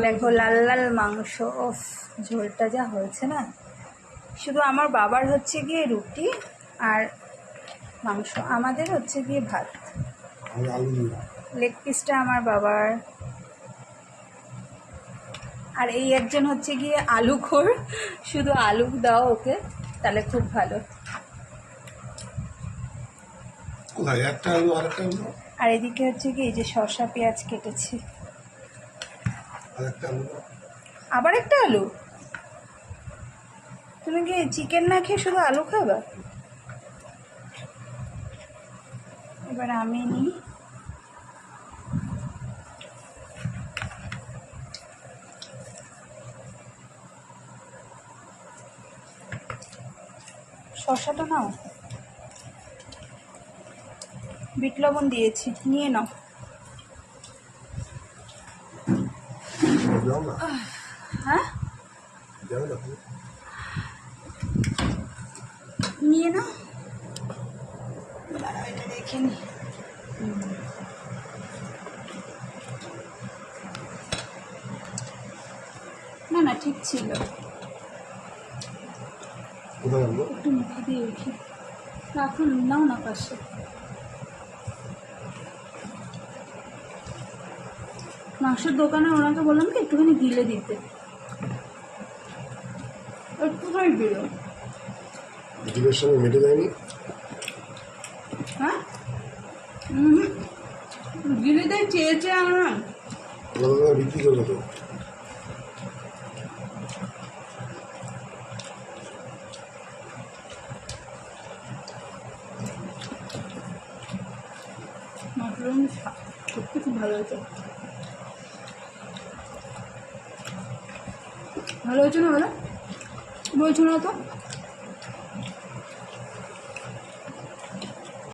দেখো লাল লাল মাংস, ওফ ঝোলটা যা হয়েছে না। শুধু আমার বাবার হচ্ছে গিয়ে রুটি আর মাংস, আমাদের হচ্ছে গিয়ে ভাত। লেগ পিসটা আমার বাবার। আর এই একজন হচ্ছে গিয়ে আলুখোর, শুধু আলু দাও ওকে তাহলে খুব ভালো। আর এদিকে হচ্ছে কি এই যে শসা পেঁয়াজ কেটেছি। আবার একটা আলু? তুমি কি চিকেন না খেয়ে শুধু আলু খাবা? এবার আমি নিই। শসাটা নাও, বিট লবণ দিয়েছি, নিয়ে নাও। হ্যাঁ নিয়ে নাও, এটা দেখে নি। না না ঠিক ছিল, একটু মুখে দিয়ে রেখি, রাখুন, নাও না পাশে। মাংসের দোকানে ওনাকে বললাম কি একটুখানি গিলে দিতে, একটুখানি দিল। গিলের সঙ্গে মেটে দেয়নি? হ্যাঁ গিলে দেয় চেয়েছে আমার বিক্রি করবে তো। মাশরুম সত্যি খুব ভালো হয়েছে। ভালো হয়েছে না? ভালো বলছো না তো?